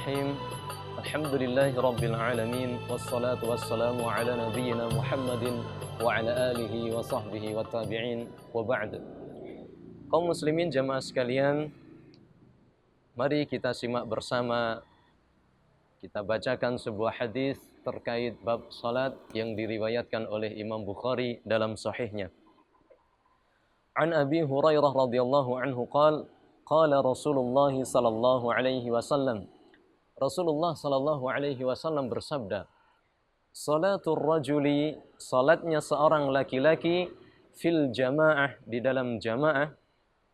Bismillahirrahmanirrahim. Alhamdulillahi rabbil alamin. Wassalatu wassalamu ala nabiyyina Muhammadin wa ala alihi wa sahbihi wa tabi'in wa ba'd. Kaum muslimin jamaah sekalian, mari kita simak bersama. Kita bacakan sebuah hadis terkait bab salat yang diriwayatkan oleh Imam Bukhari dalam sahihnya. An Abi Hurairah radhiyallahu anhu qala Rasulullah sallallahu alaihi wasallam. Rasulullah sallallahu alaihi wasallam bersabda, salatul rajuli, salatnya seorang laki-laki, fil jamaah, di dalam jamaah,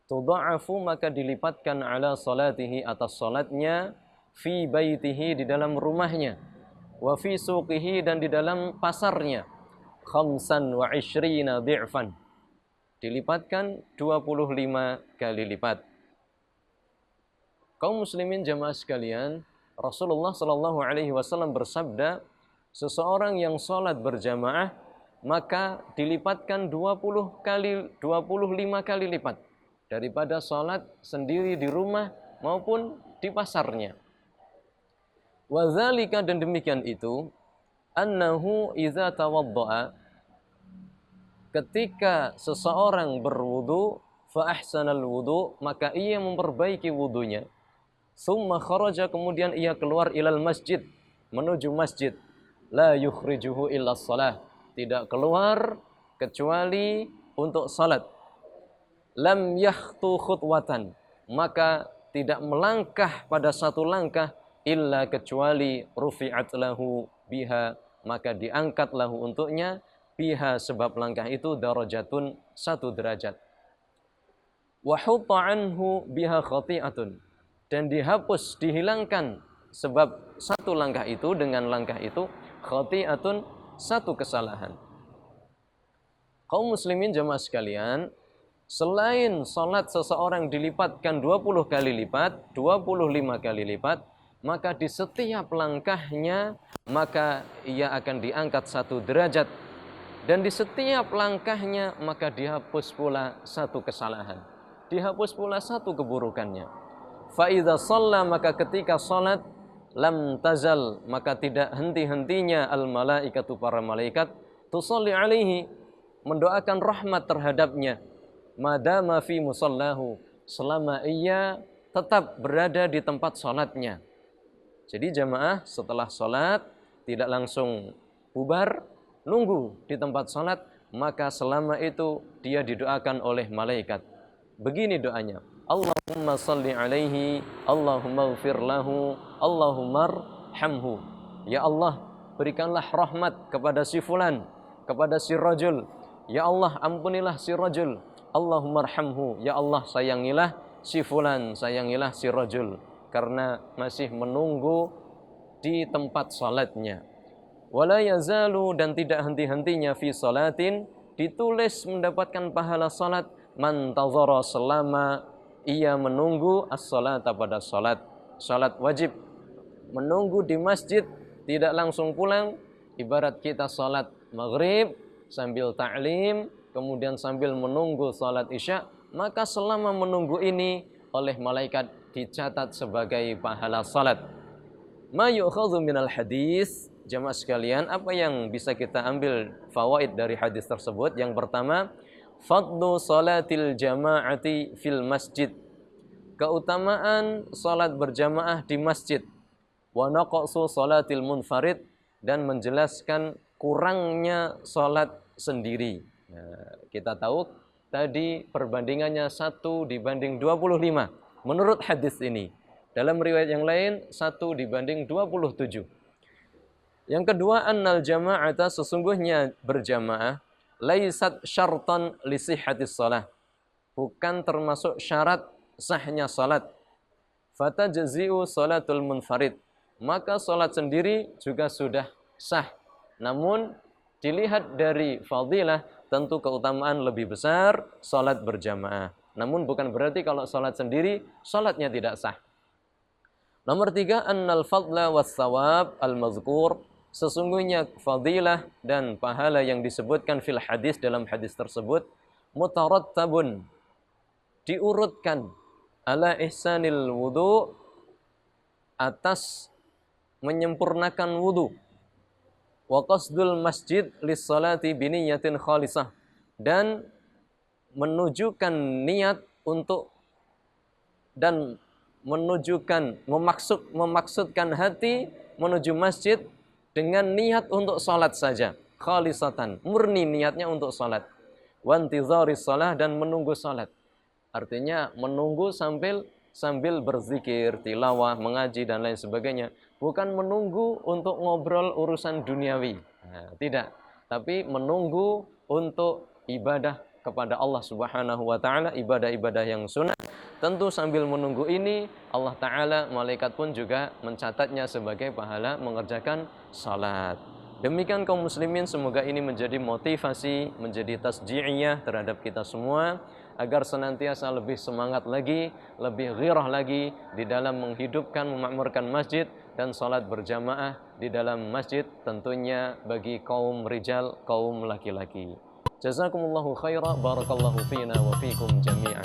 tudha'afu, maka dilipatkan, ala salatihi, atas salatnya, fi baitihi, di dalam rumahnya, wa fi suqihi, dan di dalam pasarnya, khamsan wa ishrina di'fan, dilipatkan 25 kali lipat. Kaum muslimin jamaah sekalian, Rasulullah sallallahu alaihi wasallam bersabda, seseorang yang salat berjamaah maka dilipatkan 25 kali lipat daripada salat sendiri di rumah maupun di pasarnya. Wa dzalika, dan demikian itu, annahu idza tawaddaa, ketika seseorang berwudu, fa ahsanal wudu, maka ia memperbaiki wudunya, summa kharaja, kemudian ia keluar, ilal masjid, menuju masjid, la yukhrijuhu illa shalah, tidak keluar kecuali untuk salat, lam yakhtu khutwatan, maka tidak melangkah pada satu langkah, illa, kecuali, rufi'at lahu biha, maka diangkat lahu untuknya, biha, sebab langkah itu, darajatun, satu derajat, wa hutta anhu biha khati'atun, dan dihapus, dihilangkan, sebab satu langkah itu, dengan langkah itu, khati'atun, satu kesalahan. Kaum muslimin jamaah sekalian, selain salat seseorang dilipatkan 20 kali lipat, 25 kali lipat, maka di setiap langkahnya, maka ia akan diangkat satu derajat, dan di setiap langkahnya maka dihapus pula satu kesalahan, dihapus pula satu keburukannya. Fa idza shalla, maka ketika salat, lam tazal, maka tidak henti-hentinya, al malaikatu, para malaikat, tusalli alaihi, mendoakan rahmat terhadapnya, madama fi musallahu, selama ia tetap berada di tempat salatnya. Jadi jamaah setelah salat tidak langsung bubar, nunggu di tempat salat, maka selama itu dia didoakan oleh malaikat. Begini doanya, Allahumma salli alaihi, Allahumma ighfir lahu, Allahumma arhamhu. Ya Allah, berikanlah rahmat kepada si fulan, kepada si rajul. Ya Allah, ampunilah si rajul. Allahumma arhamhu. Ya Allah, sayangilah si fulan, sayangilah si rajul, karena masih menunggu di tempat salatnya. Wala yazalu, dan tidak henti-hentinya, fi salatin, ditulis mendapatkan pahala salat, man tazara, selama ia menunggu as-salata, pada salat, salat wajib, menunggu di masjid, tidak langsung pulang. Ibarat kita salat maghrib sambil ta'lim, kemudian sambil menunggu salat isya, maka selama menunggu ini oleh malaikat dicatat sebagai pahala salat. Ma yu'khadhu minal hadis, jamaah sekalian, apa yang bisa kita ambil fawaid dari hadis tersebut? Yang pertama, fadlu salatil jama'ati fil masjid, keutamaan salat berjamaah di masjid, wa naqsu salatil munfarid, dan menjelaskan kurangnya salat sendiri. Nah, kita tahu tadi perbandingannya 1 dibanding 25 menurut hadis ini. Dalam riwayat yang lain 1 dibanding 27. Yang kedua, annal jama'ata, sesungguhnya berjamaah, laisat syartan li sihhatis shalah, bukan termasuk syarat sahnya salat. Fatajzi'u salatul munfarid, maka salat sendiri juga sudah sah. Namun dilihat dari fadilah, tentu keutamaan lebih besar salat berjamaah. Namun bukan berarti kalau salat sendiri salatnya tidak sah. Nomor 3, annal fadla was thawab al mazkur, sesungguhnya fadilah dan pahala yang disebutkan fil hadis, dalam hadis tersebut, mutarattabun, diurutkan, ala ihsanil wudu, atas menyempurnakan wudu. Wa qasdul masjid lis-salati biniyatin khalisah, dan menunjukkan niat untuk dan memaksudkan hati menuju masjid dengan niat untuk salat saja, khalisatan, murni niatnya untuk salat. Wa intizaris shalah, dan menunggu salat. Artinya menunggu sambil berzikir, tilawah, mengaji dan lain sebagainya. Bukan menunggu untuk ngobrol urusan duniawi. Nah, tidak. Tapi menunggu untuk ibadah kepada Allah Subhanahu wa taala, ibadah-ibadah yang sunnah. Tentu sambil menunggu ini Allah taala, malaikat pun juga mencatatnya sebagai pahala mengerjakan salat. Demikian kaum muslimin, semoga ini menjadi motivasi, menjadi tasji'iyah terhadap kita semua agar senantiasa lebih semangat lagi, lebih ghirah lagi di dalam menghidupkan, memakmurkan masjid dan salat berjamaah di dalam masjid, tentunya bagi kaum rijal, kaum laki-laki. Jazakumullahu khairan, barakallahu fina wa fikum jami'an.